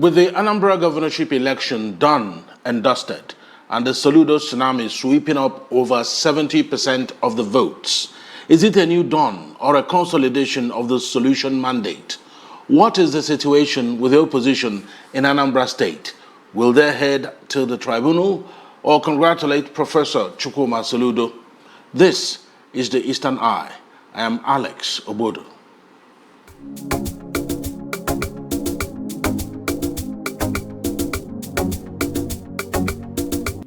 With the Anambra governorship election done and dusted, and the Soludo Tsunami sweeping up over 70% of the votes, is it a new dawn or a consolidation of the solution mandate? What is the situation with the opposition in Anambra State? Will they head to the tribunal or congratulate Professor Chukwuma Soludo? This is the Eastern Eye. I am Alex Ogbodo.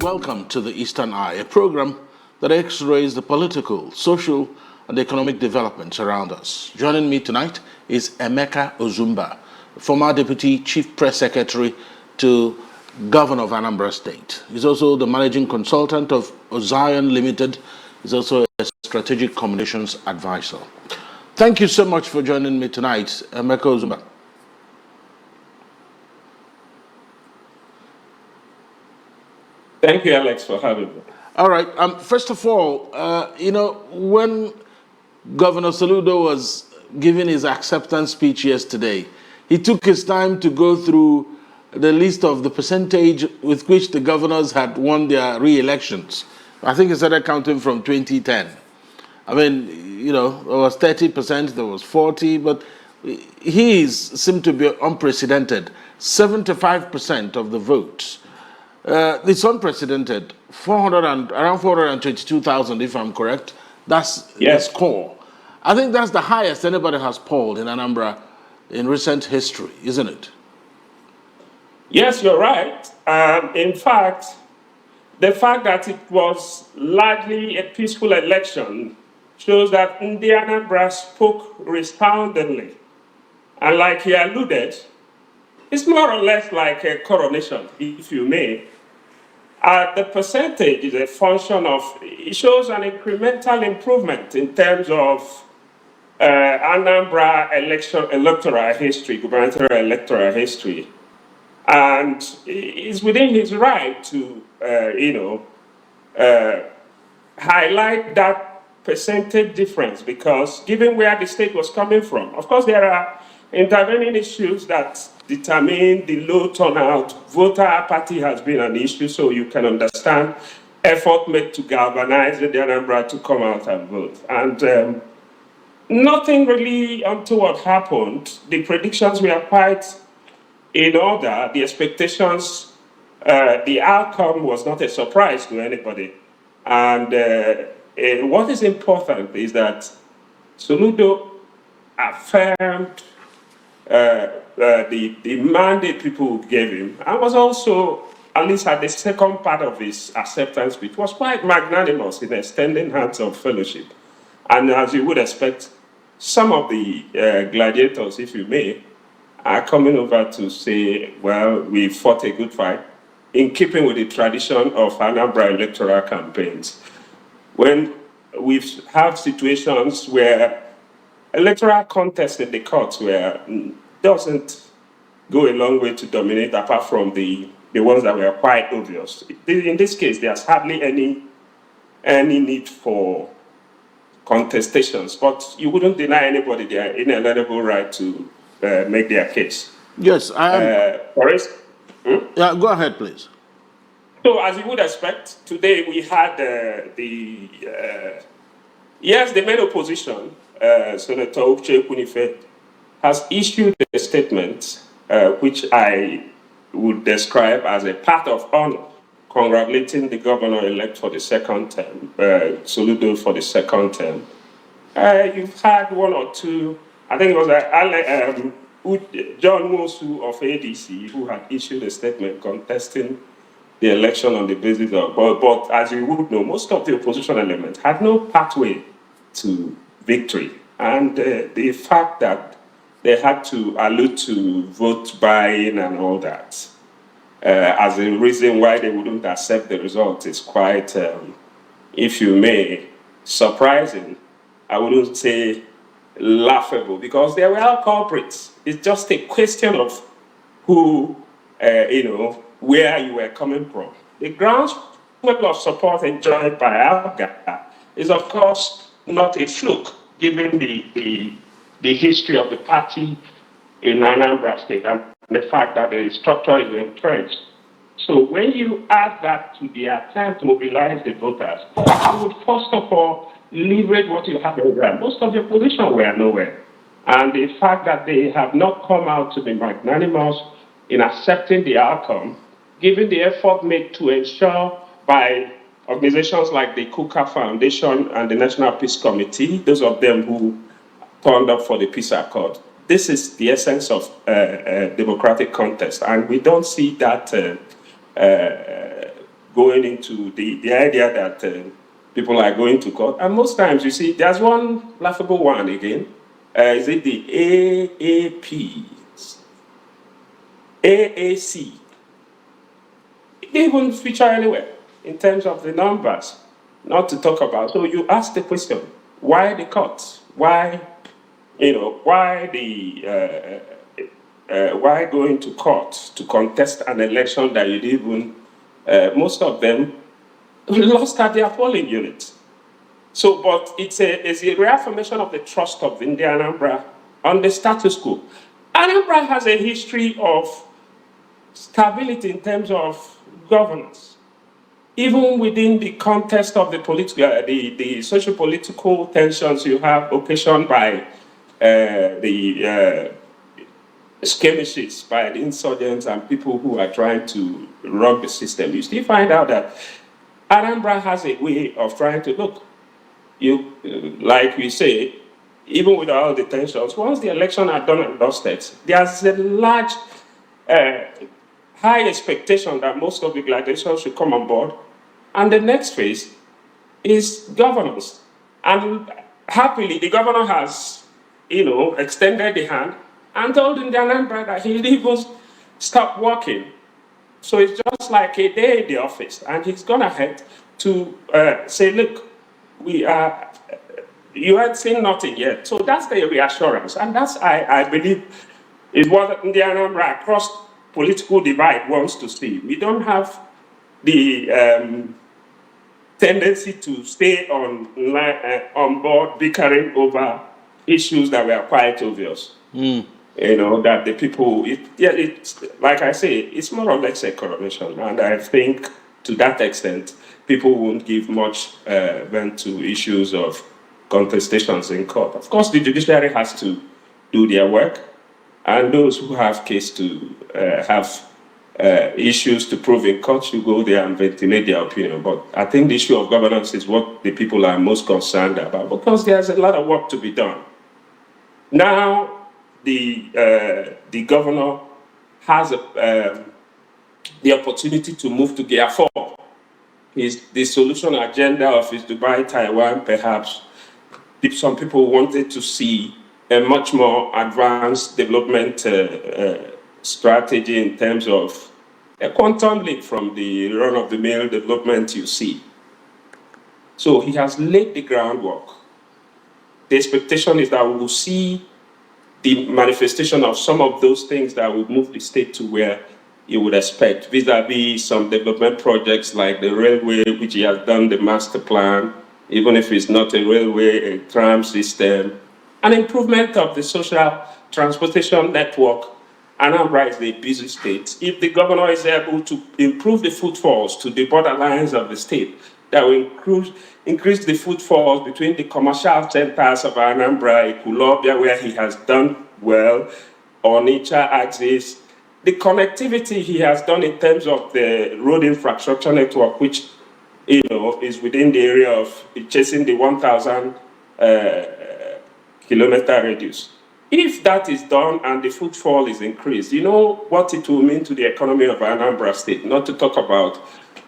Welcome to the Eastern Eye, a program that x-rays the political, social, and economic developments around us. Joining me tonight is Emeka Ozumba, former Deputy Chief Press Secretary to Governor of Anambra State. He's also the Managing Consultant of Ozion Limited. He's also a Strategic Communications Advisor. Thank you so much for joining me tonight, Emeka Ozumba. Thank you, Alex, for having me. All right. First of all, when Governor Soludo was giving his acceptance speech yesterday, he took his time to go through the list of the percentage with which the governors had won their re-elections. I think he started counting from 2010. I mean, there was 30%, there was 40%, but seemed to be unprecedented. 75% of the votes. It's unprecedented. Around 422,000, if I'm correct. That's the score. I think that's the highest anybody has polled in Anambra in recent history, isn't it? Yes, you're right. In fact, the fact that it was largely a peaceful election shows that Anambra spoke resoundingly. And like he alluded, it's more or less like a coronation, if you may. The percentage is a function of, it shows an incremental improvement in terms of Anambra electoral history, gubernatorial electoral history. And it's within his right to, highlight that percentage difference, because given where the state was coming from, of course, there are intervening issues that determine the low turnout. Voter apathy has been an issue, so you can understand effort made to galvanize the Anambra to come out and vote. And nothing really untoward happened. The predictions were quite in order. The expectations, the outcome was not a surprise to anybody. And what is important is that Soludo affirmed the mandate people gave him, and was also, at least at the second part of his acceptance speech, was quite magnanimous in extending hands of fellowship. And as you would expect, some of the gladiators, if you may, are coming over to say, well, we fought a good fight, in keeping with the tradition of Anambra electoral campaigns. When we have situations where electoral contest in the courts doesn't go a long way to dominate, apart from the ones that were quite obvious. In this case, there's hardly any need for contestations, but you wouldn't deny anybody their inalienable right to make their case. Yes, I am. Yeah, go ahead, please. So, as you would expect, today we had the main opposition, Senator Chukwuma, has issued a statement which I would describe as a part of honor, congratulating the governor-elect for the second term, Soludo for the second term. You've had one or two, I think it was John Mosu of ADC who had issued a statement contesting the election on the basis of, but as you would know, most of the opposition elements had no pathway to victory. And the fact that they had to allude to vote buying and all that as a reason why they wouldn't accept the result is quite, if you may, surprising. I wouldn't say laughable, because they were all culprits. It's just a question of who, where you were coming from. The groundswell of support enjoyed by Afia is, of course, not a fluke, given the history of the party in Anambra State. And and the fact that the structure is entrenched. So when you add that to the attempt to mobilize the voters, you would first of all leverage what you have on ground. Most of the opposition were nowhere. And the fact that they have not come out to be magnanimous in accepting the outcome, given the effort made to ensure by organizations like the Kuka Foundation and the National Peace Committee, those of them who turned up for the peace accord. This is the essence of democratic contest, and we don't see that going into the idea that people are going to court. And most times, you see, there's one laughable one again. Is it the AAP, AAC? It didn't even feature anywhere in terms of the numbers, not to talk about. So you ask the question, why the court? Why, why why going to court to contest an election that you didn't even, most of them lost at their polling units. So, but it's a reaffirmation of the trust of the Anambra on the status quo. Anambra has a history of stability in terms of governance, even within the context of the political, the socio-political tensions you have occasioned by the skirmishes by the insurgents and people who are trying to run the system. You still find out that Anambra has a way of trying to look. Like we say, even with all the tensions, once the election are done and dusted, there's a large, high expectation that most of the gladiators should come on board. And the next phase is governance. And happily, the governor has, extended the hand and told Anambra that he even stopped working. So it's just like a day in the office, and he's gone ahead to say, look, you had seen nothing yet. So that's the reassurance. And that's, I believe, is what the Anambra across political divide wants to see. We don't have the tendency to stay on board bickering over issues that were quite obvious. That the people, it's like I say, it's more or less a coronation. And I think to that extent, people won't give much vent to issues of contestations in court. Of course, the judiciary has to do their work, and those who have case to have issues to prove in court should go there and ventilate their opinion. But I think the issue of governance is what the people are most concerned about, because there's a lot of work to be done. Now, the governor has the opportunity to move to Gear 4. The solution agenda of his Dubai, Taiwan, perhaps, some people wanted to see a much more advanced development strategy in terms of a quantum leap from the run-of-the-mill development you see. So he has laid the groundwork. The expectation is that we will see the manifestation of some of those things that will move the state to where you would expect, vis-a-vis some development projects like the railway, which he has done the master plan, even if it's not a railway, a tram system, an improvement of the social transportation network. Anambra is a busy state. If the governor is able to improve the footfalls to the borderlines of the state, that will increase the footfalls between the commercial centers of Anambra, Ekulobia, where he has done well, Onitsha axis, the connectivity he has done in terms of the road infrastructure network, which is within the area of chasing the 1,000 kilometer radius. If that is done and the footfall is increased, you know what it will mean to the economy of Anambra State, not to talk about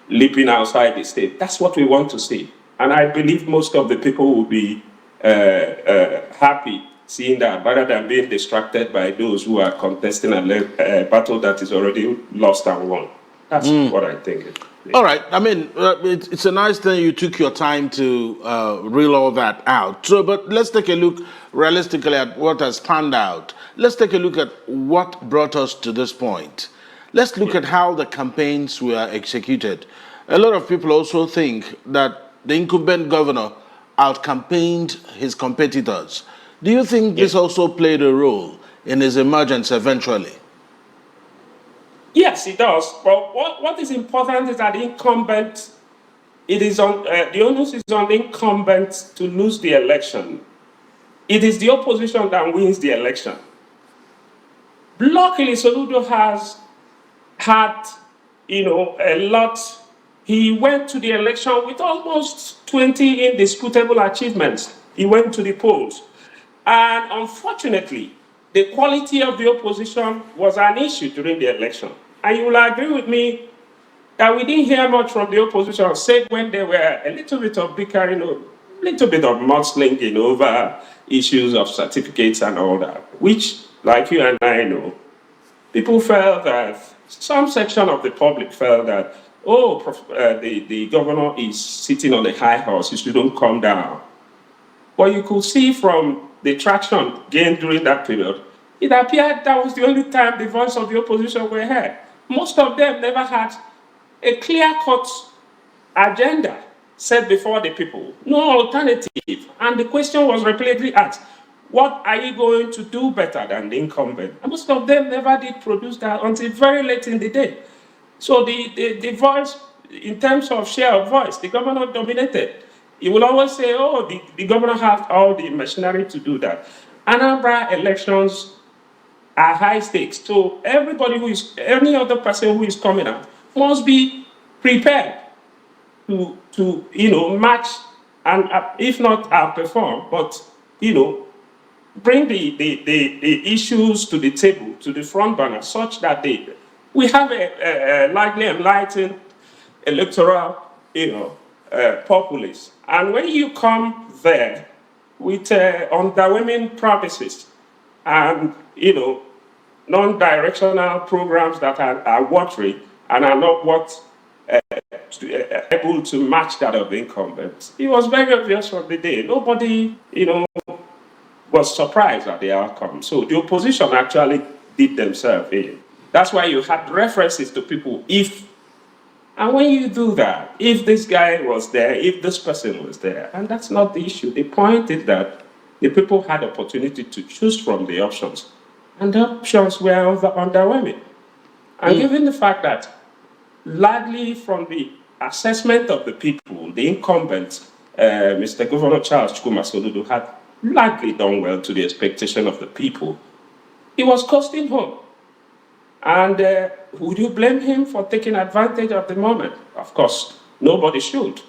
leaping outside the state. That's what we want to see. And I believe most of the people will be happy seeing that, rather than being distracted by those who are contesting a battle that is already lost and won. That's what I think. All right. I mean, it's a nice thing you took your time to reel all that out. So, but let's take a look realistically at what has panned out. Let's take a look at what brought us to this point. Let's look at how the campaigns were executed. A lot of people also think that the incumbent governor out-campaigned his competitors. Do you think this also played a role in his emergence eventually? Yes, it does. But what is important is that the incumbent, it is on the onus is on the incumbent to lose the election. It is the opposition that wins the election. Luckily, Soludo has had, a lot. He went to the election with almost 20 indisputable achievements. He went to the polls. And unfortunately, the quality of the opposition was an issue during the election. And you will agree with me that we didn't hear much from the opposition, save when there were a little bit of bickering, a little bit of mudslinging over issues of certificates and all that, which, like you and I know, people felt that, some section of the public felt that, the governor is sitting on a high horse, he shouldn't come down. But you could see from the traction gained during that period, it appeared that was the only time the voice of the opposition were heard. Most of them never had a clear-cut agenda set before the people, no alternative. And the question was repeatedly asked, what are you going to do better than the incumbent? And most of them never did produce that until very late in the day. So the voice, in terms of share of voice, the governor dominated. He will always say, the governor has all the machinery to do that. Anambra elections are high stakes. So any other person who is coming out must be prepared to match and, if not outperform, but, bring the issues to the table, to the front burner, such that we have a largely enlightened electoral, populace. And when you come there with underwhelming promises and, non-directional programs that are watery and are not able to match that of the incumbents, it was very obvious from the day. Nobody, was surprised at the outcome. So the opposition actually did themselves in. That's why you had references to people, if, and when you do that, if this guy was there, if this person was there, and that's not the issue. The point is that the people had opportunity to choose from the options, and the options were underwhelming. And given the fact that, largely from the assessment of the people, the incumbent, Mr. Governor Charles Chukwuma Soludo, had largely done well to the expectation of the people, it was costing home. And would you blame him for taking advantage of the moment? Of course, nobody should.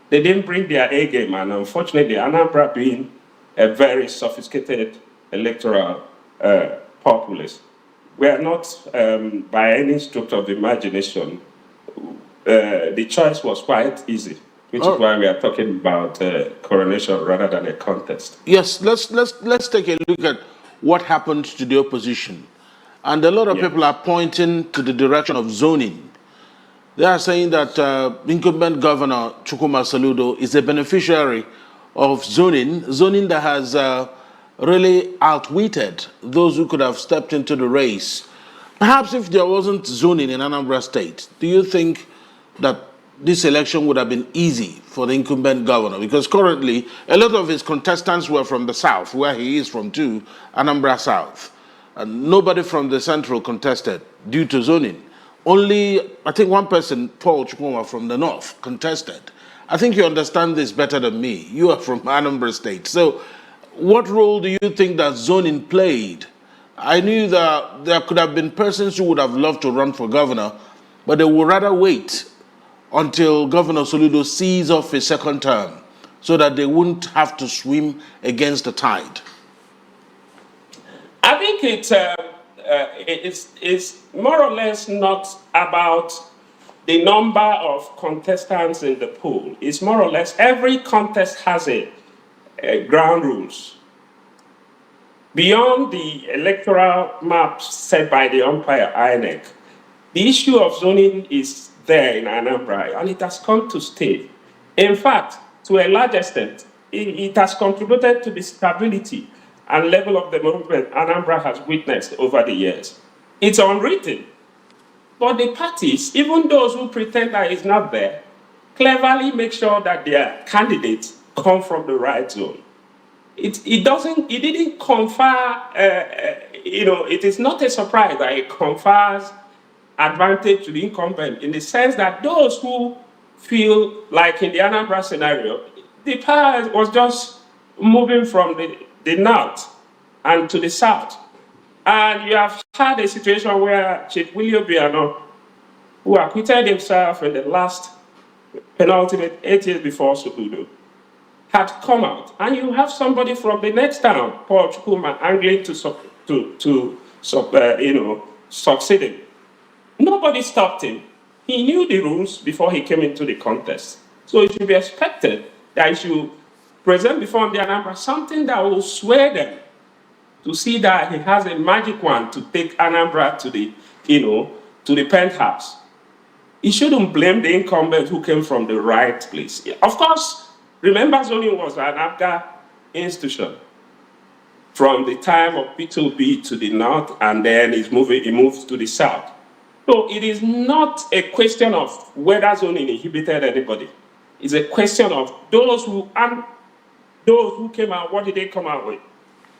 They didn't bring their A game, and unfortunately, Anambra, being a very sophisticated electoral populace, we are not, by any stroke of the imagination, the choice was quite easy, which is why we are talking about coronation rather than a contest. Yes, let's take a look at what happened to the opposition. And a lot of people are pointing to the direction of zoning. They are saying that incumbent Governor Chukwuma Soludo is a beneficiary of zoning that has really outwitted those who could have stepped into the race. Perhaps if there wasn't zoning in Anambra State, do you think that this election would have been easy for the incumbent governor? Because currently, a lot of his contestants were from the south, where he is from too, Anambra South. And nobody from the central contested due to zoning. Only, I think one person, Paul Chukwuma from the north, contested. I think you understand this better than me. You are from Anambra State. So what role do you think that zoning played? I knew that there could have been persons who would have loved to run for governor, but they would rather wait until Governor Soludo sees off his second term so that they wouldn't have to swim against the tide. I think it's more or less not about the number of contestants in the pool. It's more or less every contest has a ground rules. Beyond the electoral map set by the umpire INEC, the issue of zoning is there in Anambra, and it has come to stay. In fact, to a large extent, it has contributed to the stability and level of development Anambra has witnessed over the years. It's unwritten, but the parties, even those who pretend that it's not there, cleverly make sure that their candidates come from the right zone. It didn't confer, it is not a surprise that it confers advantage to the incumbent in the sense that those who feel like in the Anambra scenario, the power was just moving from the north and to the south. And you have had a situation where Chief William Biano, who acquitted himself in the last penultimate 8 years before Soludo, had come out. And you have somebody from the next town, Paul Chukwuma, angling to succeed him. Nobody stopped him. He knew the rules before he came into the contest. So it should be expected that he should present before the Anambra something that will sway them to see that he has a magic wand to take Anambra to the penthouse. He shouldn't blame the incumbent who came from the right place. Of course, remember zoning was an Afghan institution from the time of P2B to the north, and then he moves to the south. So it is not a question of whether zoning inhibited anybody. It's a question of those who came out, what did they come out with?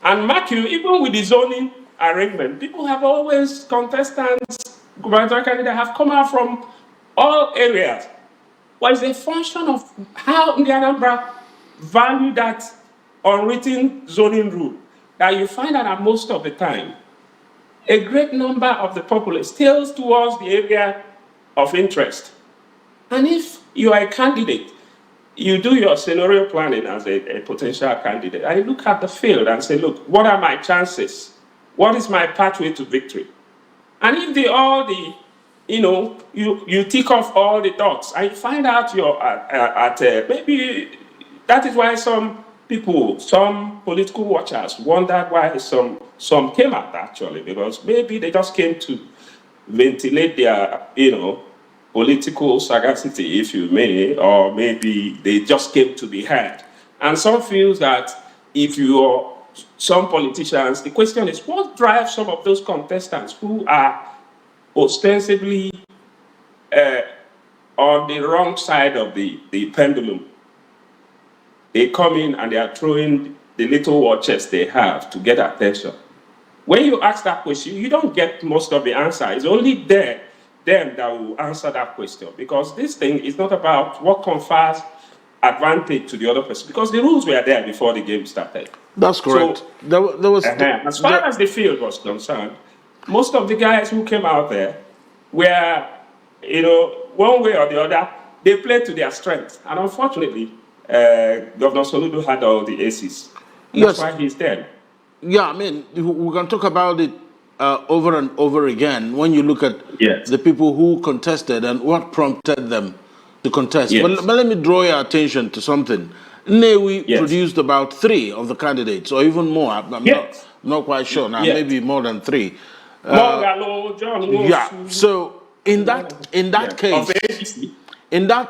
And mark you, even with the zoning arrangement, people have always, contestants, gubernatorial candidates have come out from all areas. But it's a function of how the Anambra value that unwritten zoning rule, that you find that most of the time, a great number of the populace steers towards the area of interest. And if you are a candidate, you do your scenario planning as a potential candidate, and you look at the field and say, look, what are my chances? What is my pathway to victory? And if you tick off all the dots, and you find out you're maybe that is why some people, some political watchers wondered why some came out actually, because maybe they just came to ventilate their, political sagacity, if you may, or maybe they just came to be heard. And some feels that if you are some politicians, the question is what drives some of those contestants who are ostensibly on the wrong side of the pendulum. They come in and they are throwing the little watches they have to get attention. When you ask that question, you don't get most of the answer. It's only them that will answer that question, because this thing is not about what confers advantage to the other person, because the rules were there before the game started. That's correct. So, there was as far as the field was concerned, most of the guys who came out there were, one way or the other, they played to their strengths. And unfortunately, Governor Soludo had all the aces. That's why he's there. Yeah, I mean, we can talk about it over and over again when you look at the people who contested and what prompted them to contest. Yes. But let me draw your attention to something. Nnewi produced about 3 of the candidates, or even more. I'm not quite sure now. Maybe more than 3. So in that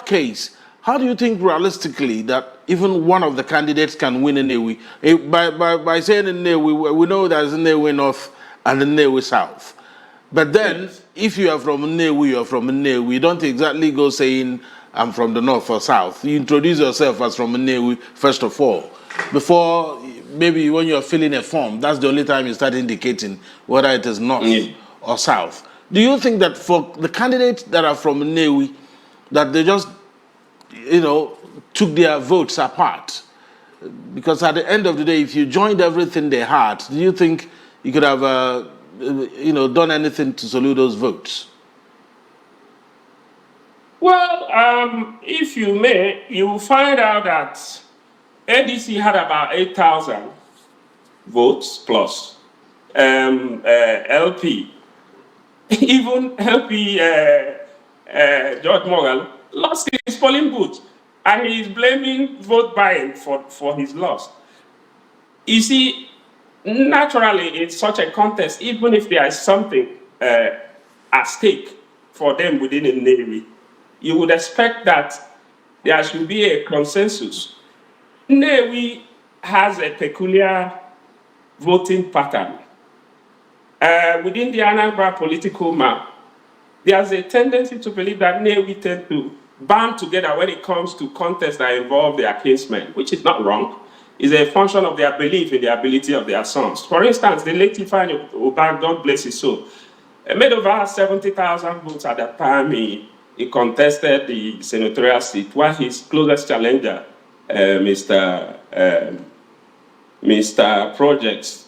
case, how do you think realistically that even one of the candidates can win Nnewi? By saying Nnewi, we know there's Nnewi North and Nnewi South. But then, if you are from Nnewi, you are from Nnewi. You don't exactly go saying, I'm from the North or South. You introduce yourself as from Nnewi, first of all. Before, maybe when you're filling a form, that's the only time you start indicating whether it is North or South. Do you think that for the candidates that are from Nnewi, that they just took their votes apart? Because at the end of the day, if you joined everything they had, do you think you could have, done anything to Soludo's votes? Well, if you may, you will find out that ADC had about 8,000 votes plus LP. Even LP George Morgan lost his polling booth, and he is blaming vote buying for his loss. You see, naturally, in such a contest, even if there is something at stake for them within the Navy, you would expect that there should be a consensus. Navy has a peculiar voting pattern. Within the Anambra political map, there's a tendency to believe that Navy tend to band together when it comes to contests that involve their kinsmen, which is not wrong. It's a function of their belief in the ability of their sons. For instance, the late Ifeanyi Ubah, God bless his soul, made over 70,000 votes at that time. He contested the senatorial seat, while his closest challenger, Mr. Projects,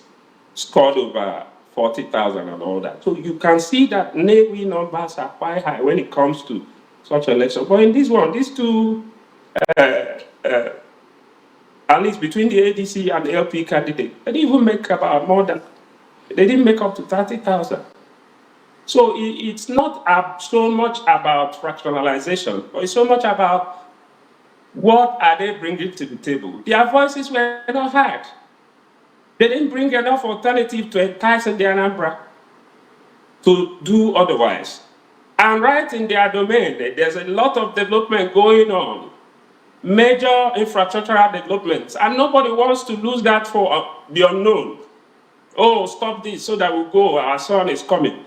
scored over 40,000 and all that. So you can see that Navy numbers are quite high when it comes to such election. But in this one, these two, at least between the ADC and the LP candidate, they didn't even make about more than, they didn't make up to 30,000. So it's not so much about fractionalization, but it's so much about what are they bringing to the table. Their voices were not heard. They didn't bring enough alternative to entice the Anambra to do otherwise. And right in their domain, there's a lot of development going on, major infrastructural developments, and nobody wants to lose that for the unknown. Oh, stop this so that we go, our son is coming.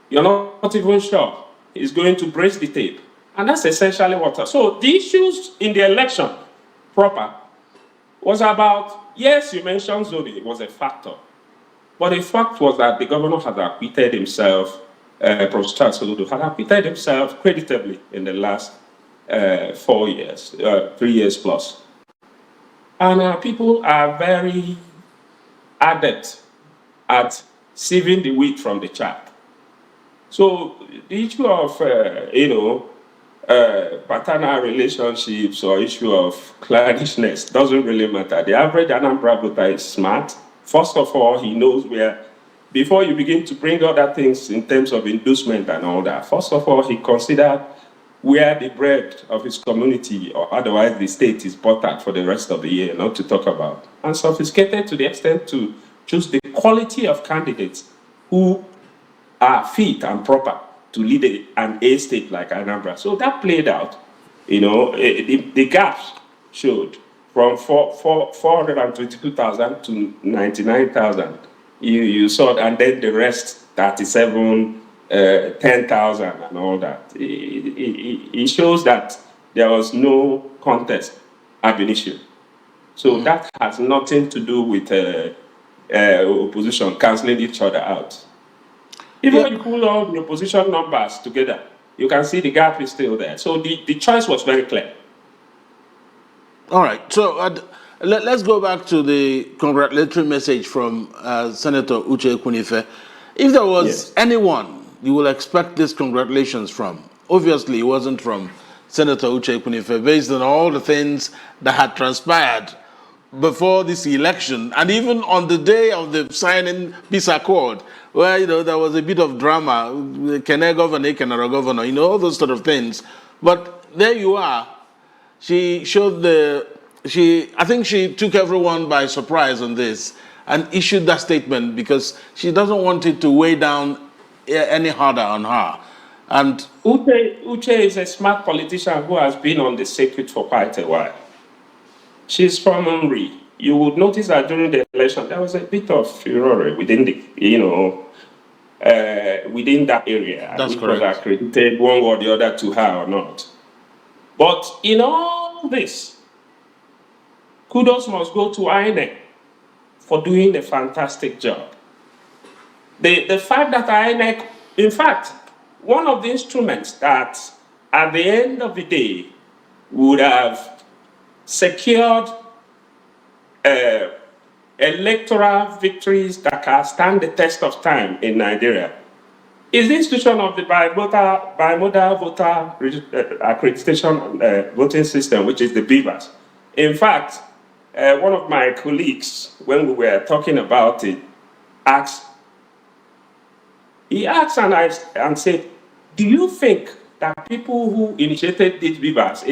You're not even sure he's going to brace the tape. And that's essentially what. So the issues in the election proper was about, yes, you mentioned zoning was a factor. But the fact was that the governor had acquitted himself, Professor Charles Soludo had acquitted himself creditably in the last 4 years, 3 years plus. And people are very adept at sieving the wheat from the chaff. So the issue of, paternal relationships or issue of clannishness doesn't really matter. The average Anambra voter is smart. First of all, he knows where, before you begin to bring other things in terms of inducement and all that, first of all, he considered where the bread of his community or otherwise the state is buttered for the rest of the year, not to talk about. And sophisticated to the extent to choose the quality of candidates who are fit and proper to lead an A state like Anambra. So that played out. The gaps showed from 422,000 to 99,000. You saw, and then the rest, 37, 10,000 and all that. It shows that there was no contest ab initio. So that has nothing to do with opposition cancelling each other out. Even when you pull all the opposition numbers together, you can see the gap is still there. So the choice was very clear. All right. So let's go back to the congratulatory message from Senator Uche Ekwunife. If there was anyone you will expect these congratulations from, obviously it wasn't from Senator Uche Ekwunife, based on all the things that had transpired before this election, and even on the day of the signing peace accord, where there was a bit of drama, can I governor, can I governor, all those sort of things. But there you are. She showed I think she took everyone by surprise on this and issued that statement because she doesn't want it to weigh down any harder on her. And Uche is a smart politician who has been on the circuit for quite a while. She's from Umri. You would notice that during the election, there was a bit of furor within the, within that area. That's which correct. was accredited one or the other to her or not. But in all this, kudos must go to INEC for doing a fantastic job. The fact that INEC, in fact, one of the instruments that at the end of the day would have secured electoral victories that can stand the test of time in Nigeria is the institution of the bimodal voter accreditation voting system, which is the BVAS. In fact, one of my colleagues, when we were talking about it, asked and said, do you think that people who initiated these BVAS,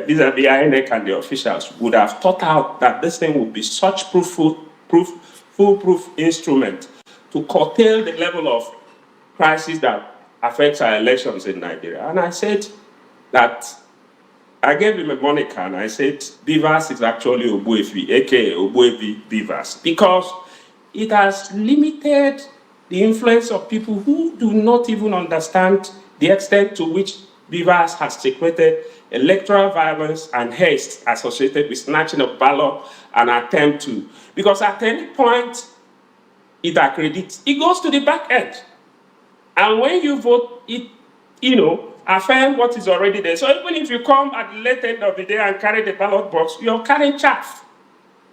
vis-a-vis INEC and the officials, would have thought out that this thing would be such foolproof instrument to curtail the level of crisis that affects our elections in Nigeria? And I said that, I gave him a moniker, and I said, BVAS is actually Obuefi, aka Obuefi BVAS, because it has limited the influence of people who do not even understand the extent to which BVAS has secreted electoral violence and haste associated with snatching of ballot and attempt to. Because at any point it accredits, it goes to the back end. And when you vote, it, affirm what is already there. So even if you come at the late end of the day and carry the ballot box, you're carrying chaff.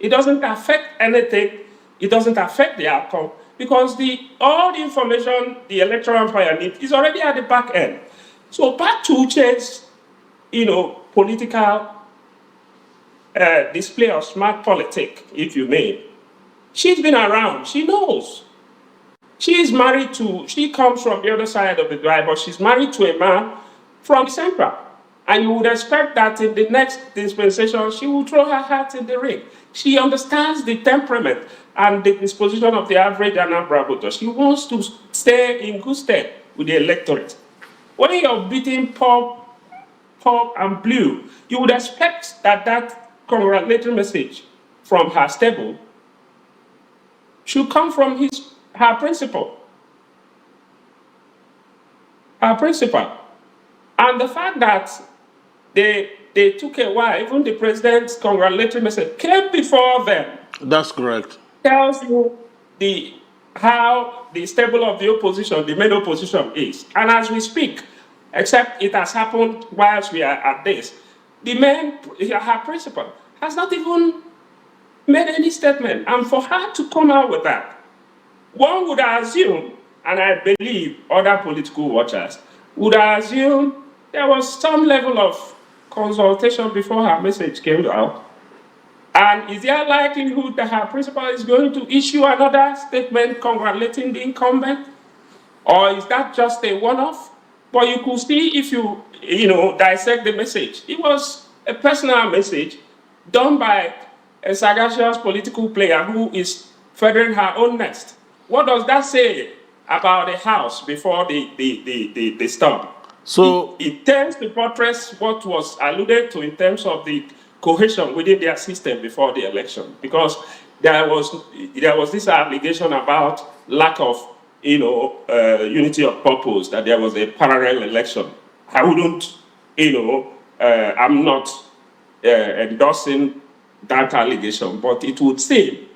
It doesn't affect anything. It doesn't affect the outcome because all the information the electoral umpire needs is already at the back end. So back to Uche's, political display of smart politics, if you may. She's been around. She knows. She comes from the other side of the drive, but she's married to a man from the central. And you would expect that in the next dispensation, she will throw her hat in the ring. She understands the temperament and the disposition of the average Anambra voter. She wants to stay in good stead with the electorate. When you're beating purple and blue, you would expect that congratulatory message from her stable should come from her principal. Her principal. And the fact that they took a while, even the president's congratulatory message came before them. That's correct. Tells you how the stable of the opposition, the main opposition is. And as we speak, except it has happened whilst we are at this, her principal has not even made any statement. And for her to come out with that, one would assume, and I believe other political watchers would assume there was some level of consultation before her message came out. And is there likelihood that her principal is going to issue another statement congratulating the incumbent? Or is that just a one-off? But you could see if you dissect the message. It was a personal message done by a sagacious political player who is feathering her own nest. What does that say about the house before the storm? So it tends to buttress what was alluded to in terms of the cohesion within their system before the election, because there was this allegation about lack of unity of purpose, that there was a parallel election. I wouldn't, I'm not endorsing that allegation, but it would seem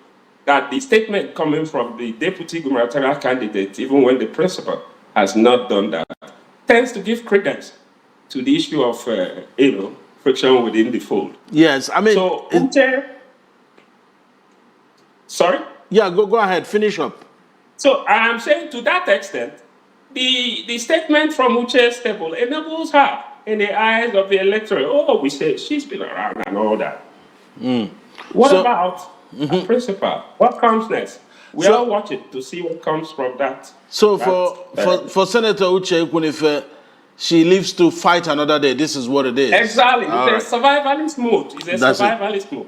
that the statement coming from the deputy gubernatorial candidate, even when the principal has not done that, tends to give credence to the issue of friction within the fold. Yes, I mean. So Uche, sorry? Yeah, go ahead, finish up. So I'm saying to that extent, the statement from Uche's stable enables her in the eyes of the electorate. Oh, we say she's been around and all that. What about the principal? What comes next? We are watching to see what comes from that. So for Senator Uche Ekwunife, she lives to fight another day. This is what it is. Exactly. It's a survivalist mode. It's a survivalist mode.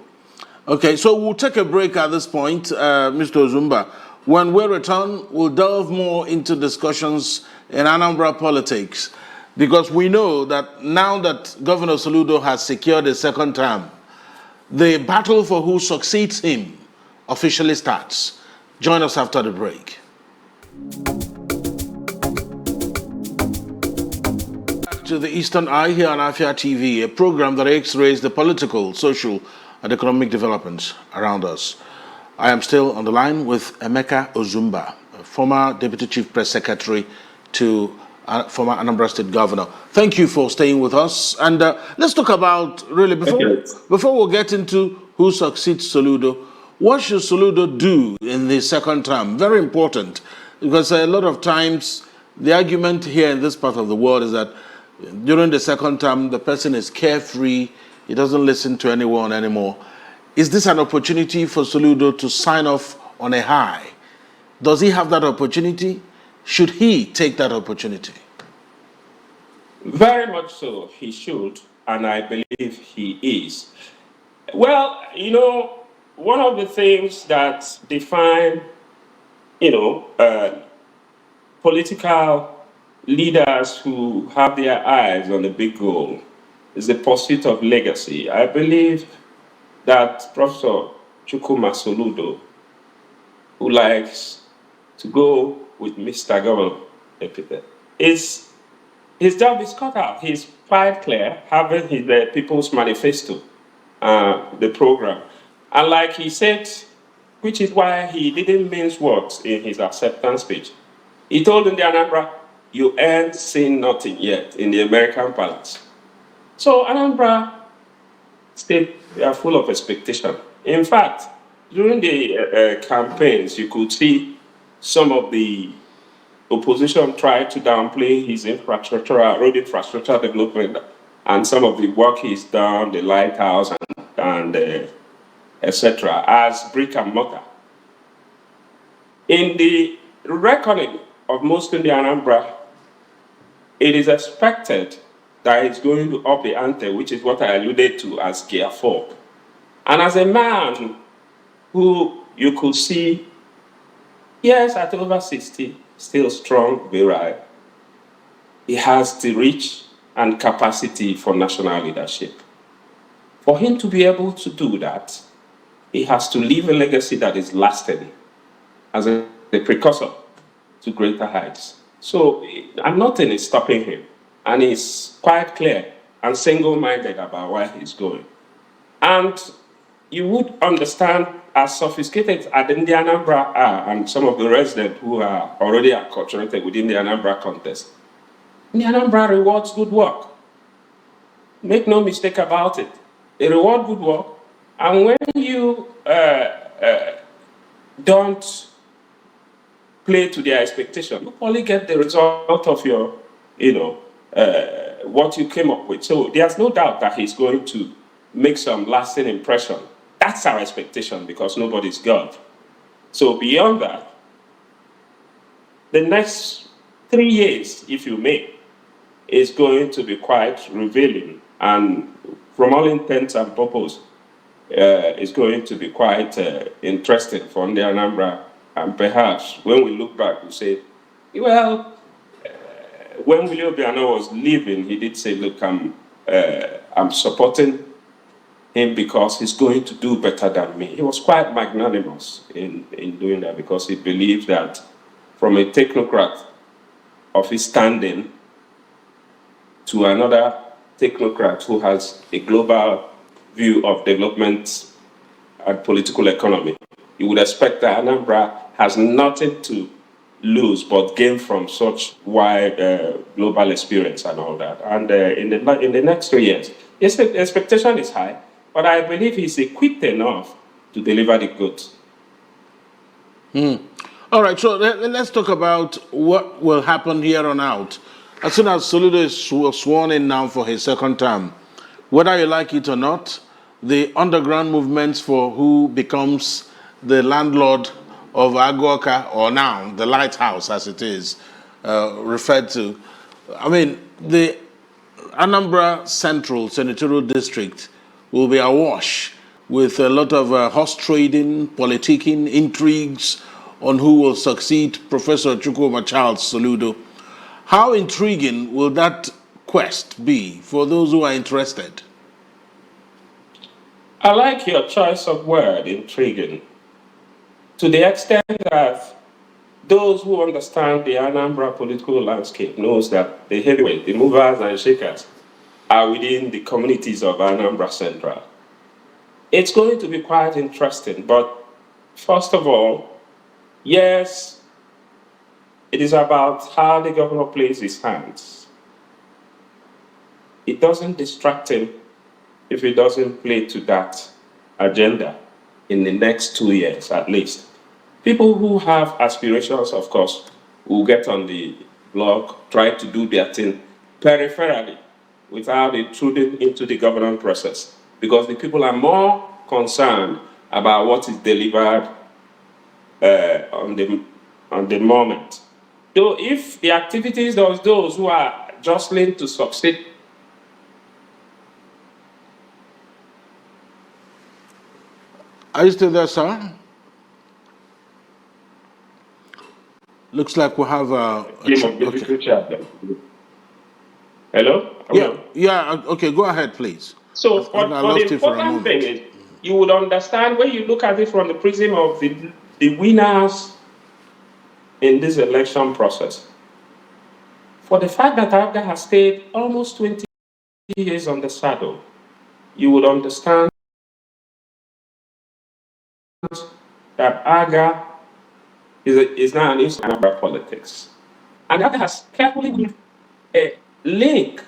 Okay, so we'll take a break at this point, Mr. Ozumba. When we return, we'll delve more into discussions in Anambra politics, because we know that now that Governor Soludo has secured a second term, the battle for who succeeds him officially starts. Join us after the break. Back to the Eastern Eye here on Afia TV, a program that x-rays the political, social, and economic developments around us. I am still on the line with Emeka Ozumba, former Deputy Chief Press Secretary to former Anambra State Governor. Thank you for staying with us. And let's talk about, really, before we get into who succeeds Soludo, what should Soludo do in the second term? Very important, because a lot of times the argument here in this part of the world is that during the second term, the person is carefree, he doesn't listen to anyone anymore. Is this an opportunity for Soludo to sign off on a high? Does he have that opportunity? Should he take that opportunity? Very much so, he should, and I believe he is. Well, one of the things that define, political leaders who have their eyes on the big goal is the pursuit of legacy. I believe that Professor Chukwuma Soludo, who likes to go with Mr. Governor epithet, his job is cut out. He's quite clear, having his People's Manifesto, the program. And like he said, which is why he didn't mince words in his acceptance speech, he told in the Anambra, you ain't seen nothing yet in the American palace. So Anambra State, they are full of expectation. In fact, during the campaigns, you could see some of the opposition tried to downplay his road infrastructure development and some of the work he's done, the lighthouse and etc., as brick and mortar. In the reckoning of most in the Anambra, it is expected that it's going to up the ante, which is what I alluded to as Gear 4. And as a man who you could see, yes, at over 60, still strong, virile, he has the reach and capacity for national leadership. For him to be able to do that, he has to leave a legacy that is lasting as a precursor to greater heights. So, and nothing is stopping him. And he's quite clear and single-minded about where he's going. And you would understand, as sophisticated as the Anambra are, and some of the residents who are already acculturated within the Anambra context, the Anambra rewards good work. Make no mistake about it. They reward good work. And when you don't play to their expectation, you only get the result of your, what you came up with. So there's no doubt that he's going to make some lasting impression. That's our expectation because nobody's God. So beyond that, the next 3 years, if you may, is going to be quite revealing, and from all intents and purposes, is going to be quite interesting for the Anambra. And perhaps when we look back, we say, well, when William Obiano was leaving, he did say, look, I'm supporting him because he's going to do better than me. He was quite magnanimous in doing that because he believed that from a technocrat of his standing to another technocrat who has a global view of development and political economy, you would expect that Anambra has nothing to lose but gain from such wide global experience and all that. And in the next 3 years, yes, the expectation is high, but I believe he's equipped enough to deliver the goods. All right, so let's talk about what will happen here on out. As soon as Soludo is sworn in now for his second term, whether you like it or not, the underground movements for who becomes the landlord of Aguoka, or now the lighthouse as it is referred to. I mean, the Anambra Central Senatorial District will be awash with a lot of horse trading, politicking, intrigues on who will succeed Professor Chukwuma Charles Soludo. How intriguing will that quest be for those who are interested? I like your choice of word, intriguing, to the extent that those who understand the Anambra political landscape knows that the heavyweight, the movers and shakers, are within the communities of Anambra Central. It's going to be quite interesting, but first of all, yes, it is about how the governor plays his hands. It doesn't distract him if he doesn't play to that agenda in the next 2 years at least. People who have aspirations, of course, will get on the blog, try to do their thing peripherally without intruding into the governance process, because the people are more concerned about what is delivered on the moment. Though if the activities of those who are jostling to succeed. Are you still there, sir? Looks like we have okay. Hello? Okay, go ahead, please. So, but the important thing is, you would understand when you look at it from the prism of the winners in this election process. For the fact that Afia has stayed almost 20 years on the saddle, you would understand that Aga is now an issue in Anambra politics. And that has carefully built a link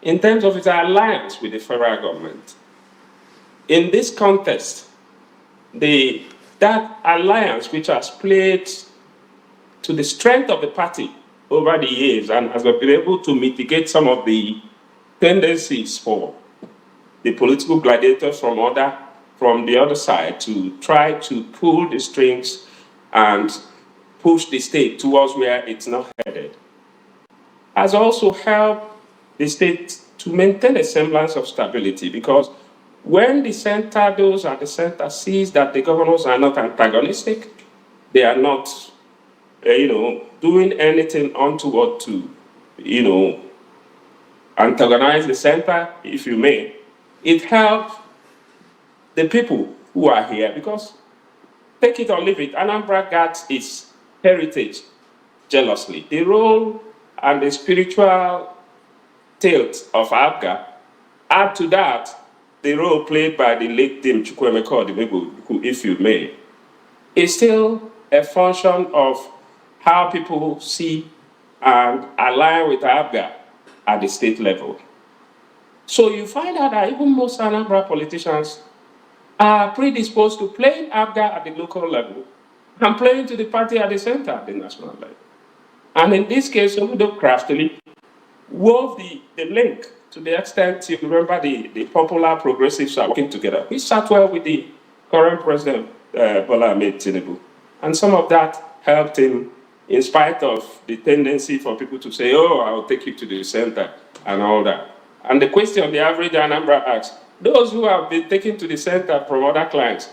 in terms of its alliance with the federal government. In this context, that alliance, which has played to the strength of the party over the years and has been able to mitigate some of the tendencies for the political gladiators from the other side to try to pull the strings and push the state towards where it's not headed, has also helped the state to maintain a semblance of stability, because when the center, those at the center, sees that the governors are not antagonistic, they are not, doing anything untoward to, antagonize the center, if you may, it helps the people who are here, because take it or leave it, Anambra guards its heritage jealously. The role and the spiritual tilt of Abga, add to that the role played by the late Dim Chukwuma Soludo, who, if you may, is still a function of how people see and align with Abga at the state level. So you find out that even most Anambra politicians are predisposed to playing Abga at the local level and playing to the party at the center at the national level. And in this case, Soludo craftily wove the link to the extent you remember the popular progressives are working together. We sat well with the current president, Bola Ahmed Tinubu. And some of that helped him, in spite of the tendency for people to say, oh, I'll take you to the center and all that. And the question the average Anambra asks, those who have been taken to the center from other clients,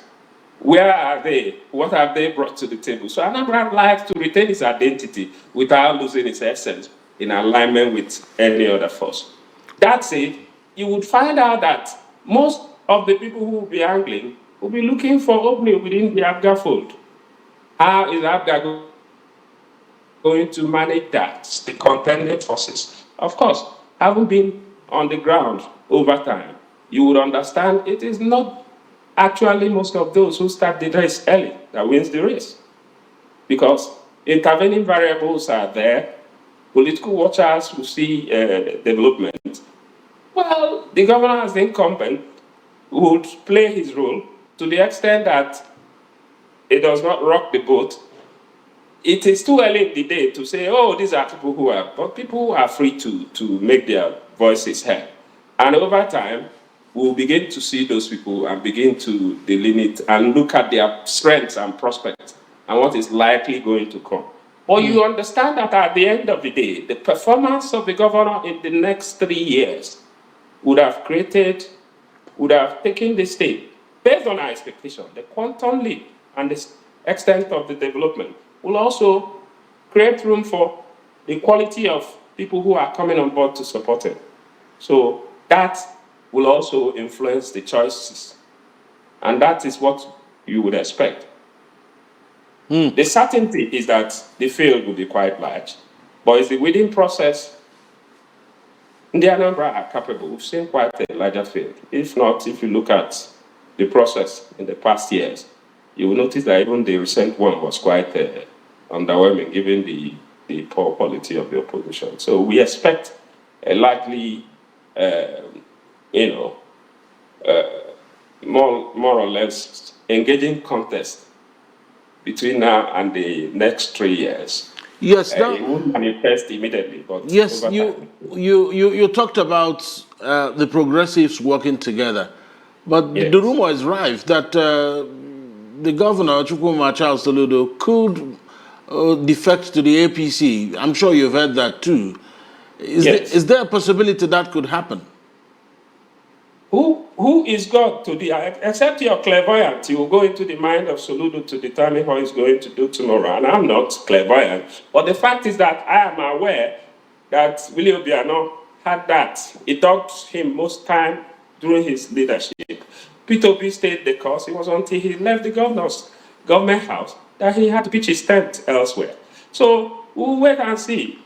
where are they? What have they brought to the table? So Anambra likes to retain its identity without losing its essence in alignment with any other force. That said, you would find out that most of the people who will be angling will be looking for opening within the Abga fold. How is Abga going to manage that? The contending forces. Of course, having been on the ground over time, you would understand it is not actually most of those who start the race early that wins the race, because intervening variables are there. Political watchers who see development. Well, the governor as the incumbent would play his role to the extent that it does not rock the boat. It is too early in the day to say, oh, these are people who are, but people who are free to make their voices heard. And over time, we'll begin to see those people and begin to delineate and look at their strengths and prospects and what is likely going to come. But you understand that at the end of the day, the performance of the governor in the next 3 years would have taken the state, based on our expectation, the quantum leap and the extent of the development will also create room for the quality of people who are coming on board to support it. So that will also influence the choices. And that is what you would expect. The certainty is that the field will be quite large, but it's the weeding process. The Anambra are capable. We've seen quite a larger field. If not, if you look at the process in the past years, you will notice that even the recent one was quite underwhelming, given the poor quality of the opposition. So we expect a likely, more or less engaging contest between now and the next 3 years. Yes, it won't manifest immediately, but yes, over you talked about the progressives working together, but Yes. the rumor is rife that the governor, Chukwuma Charles Soludo, could defect to the APC. I'm sure you've heard that too. Yes. Is there a possibility that could happen? Who is God to the, except you're clairvoyant, you will go into the mind of Soludo to determine what he's going to do tomorrow. And I'm not clairvoyant. But the fact is that I am aware that Willie Obiano had that. It dogged him most time during his leadership. Peter Obi stayed the course. It was until he left the government house that he had to pitch his tent elsewhere. So we'll wait and see.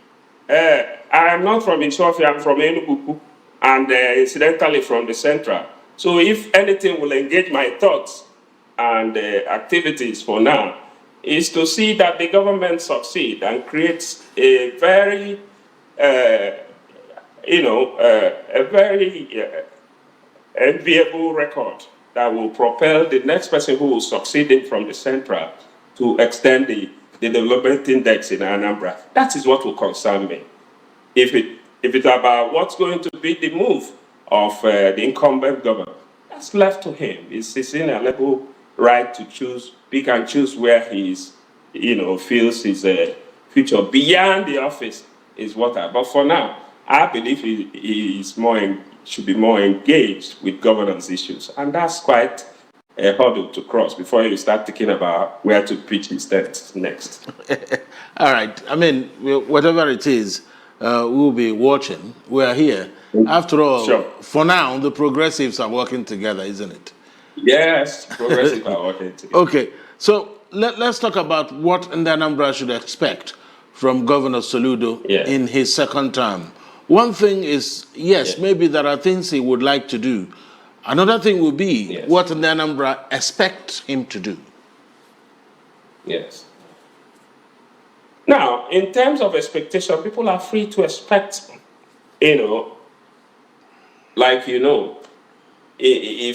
I am not from Isofia, I'm from Enugu, and incidentally from the Central. So if anything will engage my thoughts and activities for now, is to see that the government succeed and creates a very, a very enviable record that will propel the next person who will succeed him from the central to extend the development index in Anambra. That is what will concern me. If it's about what's going to be the move of the incumbent governor, that's left to him. It's his inalienable right to choose, pick and choose where he is, feels his future beyond the office is what I. But for now, I believe he is should be more engaged with governance issues, and that's quite a hurdle to cross before you start thinking about where to pitch his tent next. All right. I mean, whatever it is, we'll be watching. We are here. After all, Sure. For now, the progressives are working together, isn't it? Yes, progressive are working together. Okay. So let's talk about what Anambra should expect from Governor Soludo in his second term. One thing is, yes, maybe there are things he would like to do. Another thing will be what Anambra expects him to do. Yes. Now, in terms of expectation, people are free to expect, if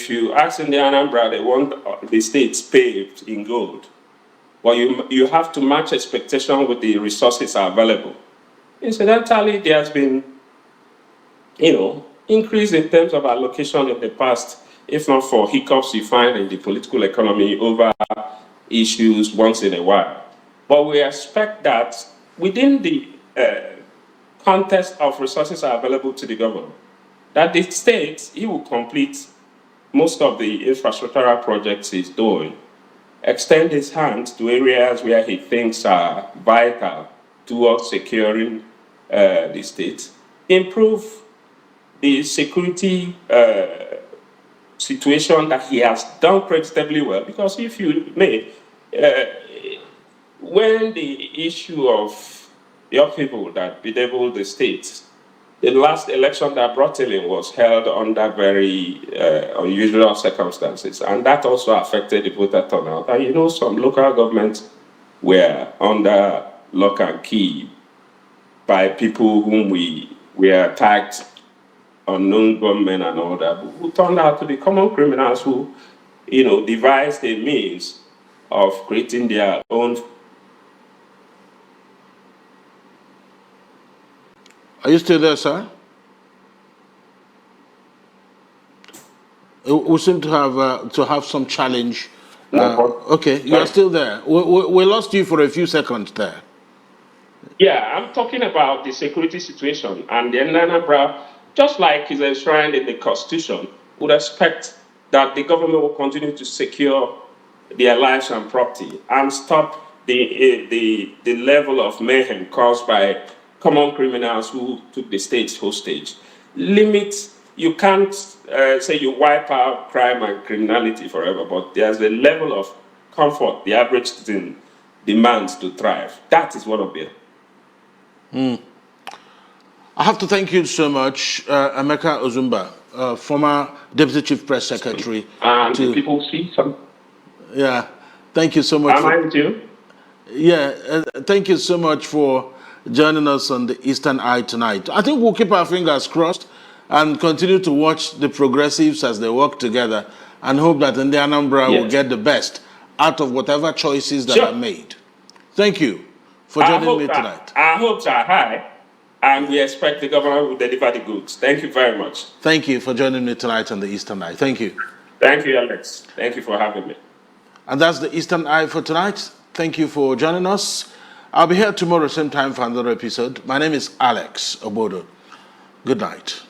you ask in the Anambra, they want the states paved in gold. Well, you have to match expectation with the resources are available. Incidentally, there has been, increase in terms of allocation in the past, if not for hiccups you find in the political economy over issues once in a while. But we expect that within the context of resources are available to the government, that the state, he will complete most of the infrastructural projects he's doing, extend his hand to areas where he thinks are vital towards securing the state, improve the security situation that he has done creditably well. Because if you may, when the issue of the upheaval that bedeviled the state, the last election that brought him in was held under very unusual circumstances, and that also affected the voter turnout. And some local governments were under lock and key by people whom we attacked, unknown gunmen and all that, who turned out to be common criminals who, devised a means of creating their own. Are you still there, sir? We seem to have some challenge. Okay, you are still there. We lost you for a few seconds there. Yeah, I'm talking about the security situation, and the Anambra, just like is enshrined in the Constitution, would expect that the government will continue to secure their lives and property and stop the level of mayhem caused by common criminals who took the state's hostage. You can't say you wipe out crime and criminality forever, but there's a level of comfort the average citizen demands to thrive. That is one of it. I have to thank you so much, Emeka Ozumba, former Deputy Chief Press Secretary. And people see some. Yeah, thank you so much. Am I with you? Yeah, thank you so much for joining us on the Eastern Eye tonight. I think we'll keep our fingers crossed and continue to watch the progressives as they work together and hope that in the Anambra will get the best out of whatever choices that are made. Thank you for joining me tonight. Our hopes are high, and we expect the government will deliver the goods. Thank you very much. Thank you for joining me tonight on the Eastern Eye. Thank you. Thank you, Alex. Thank you for having me. And that's the Eastern Eye for tonight. Thank you for joining us. I'll be here tomorrow, same time for another episode. My name is Alex Ogbodo. Good night.